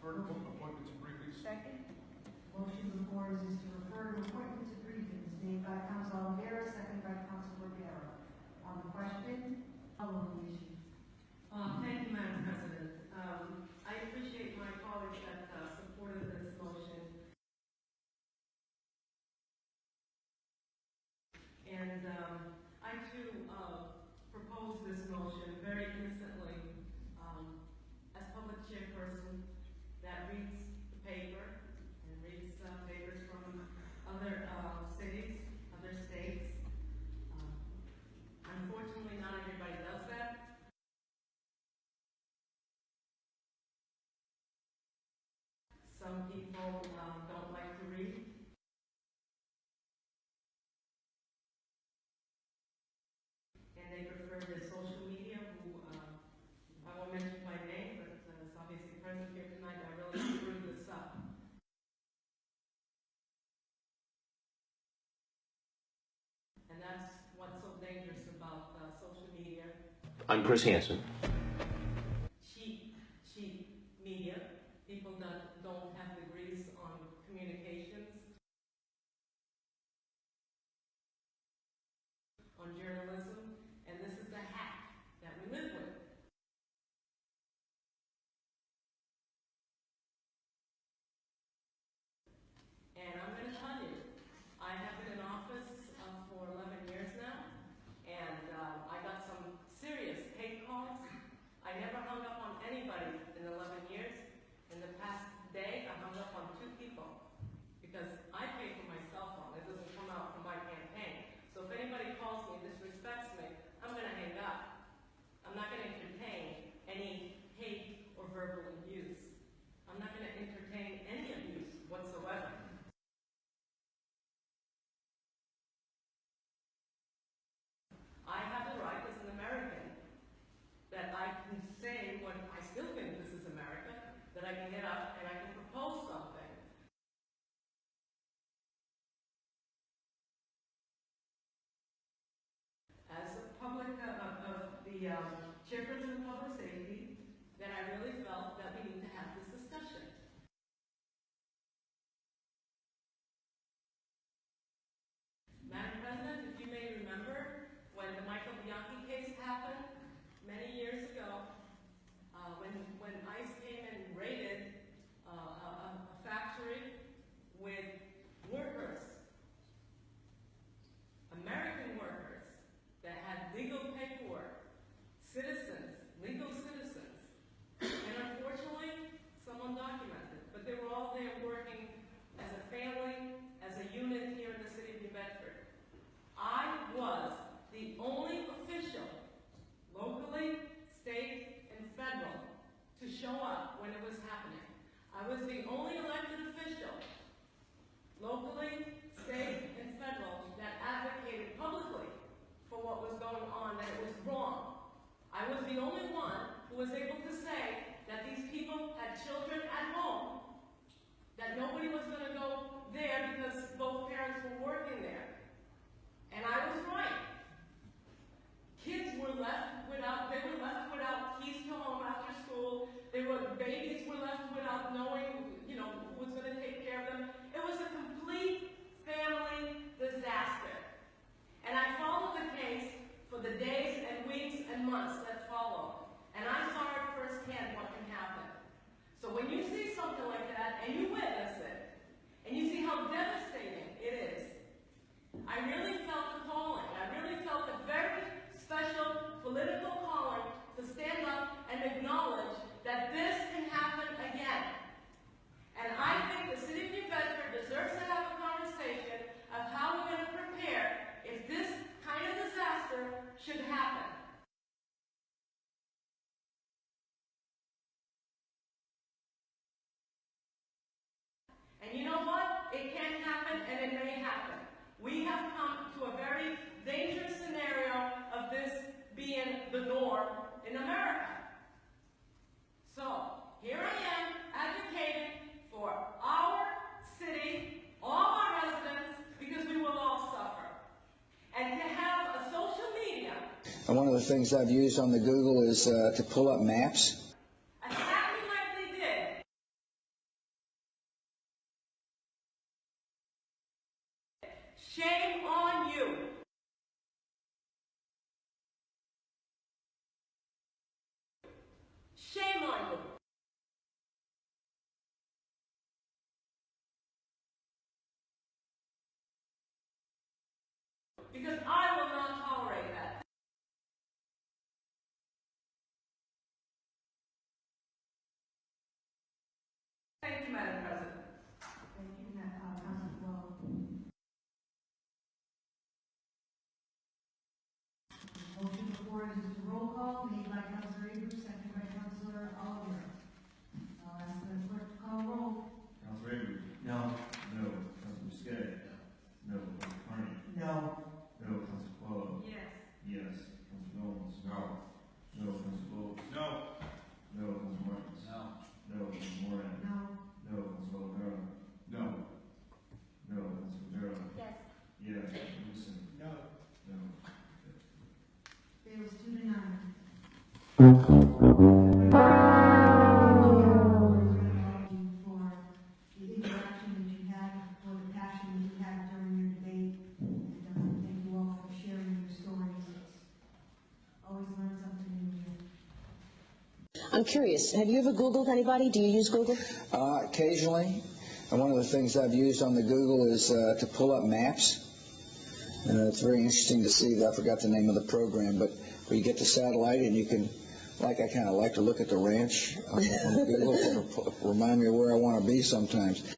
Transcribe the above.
refer to appointments and briefings. Second. Motion before us is to refer to appointments and briefings made by Council Oliveira, seconded by Council Rivera. On the question, how will the issue? Thank you, Madam President. I appreciate my colleagues that supported this motion. And I too propose this motion very innocently as public chairperson that reads the paper and reads papers from other cities, other states. Unfortunately, not everybody does that. Some people don't like to read. And they prefer the social media, who I won't mention my name, but it's obviously present here tonight. I really screwed this up. And that's what's so dangerous about social media. I'm Chris Hansen. Cheap media. People that don't have degrees on communications, on journalism, and this is the hack that we live with. And I'm going to tell you, I have been in office for 11 years now, and I got some serious hate calls. I never hung up on anybody in 11 years. In the past day, I hung up on 2 people because I pay for my cell phone. It doesn't come out from my campaign. So if anybody calls me and disrespects me, I'm going to hang up. I'm not going to entertain any hate or verbal abuse. I'm not going to entertain any abuse whatsoever. I have the right as an American that I can say what I still think this is America, that I can get up and I can propose something. As a public, of the chairperson of public safety, that I really felt that we need to have this discussion. Madam President, if you may remember, when the Michael Bianchi case happened many years ago, when ICE came and raided a factory with workers, American workers, that had legal paperwork, citizens, legal citizens, and unfortunately, some undocumented, but they were all there working as a family, as a unit here in the city of New Bedford. I was the only official, locally, state, and federal, to show up when it was happening. I was the only elected official, locally, state, and federal, that advocated publicly for what was going on, that it was wrong. I was the only one who was able to say that these people had children at home, that nobody was going to go there because both parents were working there. And I was right. Kids were left without, keys to home after school. Babies were left without knowing, who was going to take care of them. It was a complete family disaster. And I followed the case for the days and weeks and months that followed. And I saw it firsthand what can happen. So when you see something like that and you witness it, and you see how devastating it is, I really felt the calling. I really felt a very special political calling to stand up and acknowledge that this can happen again. And I think the city of New Bedford deserves to have a conversation of how we're going to prepare if this kind of disaster should happen. And you know what? It can happen and it may happen. We have come to a very dangerous scenario of this being the norm in America. So, here I am advocating for our city, all our residents, because we will all suffer. And to have a social media. And one of the things I've used on the Google is to pull up maps Shame on you. Shame on you. Because I will not tolerate that. Thank you, Madam President. Thank you, Councilor Coelho. Motion before us is a roll call made by Councilor Avery, seconded by Councilor Oliver. I'll ask the clerk to call roll. Councilor Avery? No. No. Councilor Skay? No. Councilor Carney? No. No. Councilor Coelho? Yes. Yes. Councilor Owens? No. No. Councilor Bowles? No. No. Councilor Martins? No. No. Councilor Moran? No. No. Councilor Oliveira? No. No. Councilor Rivera? Yes. Yes. Councilor Newsom? No. No. Fails 2-9. For the interaction that you had, for the passion that you had during your debate, and thank you all for sharing your stories. It's always learn something new. I'm curious, have you ever Googled anybody? Do you use Google? Occasionally. And one of the things I've used on the Google is to pull up maps. And it's very interesting to see, I forgot the name of the program, but where you get the satellite and you can, I kind of like to look at the ranch on Google to remind me of where I want to be sometimes.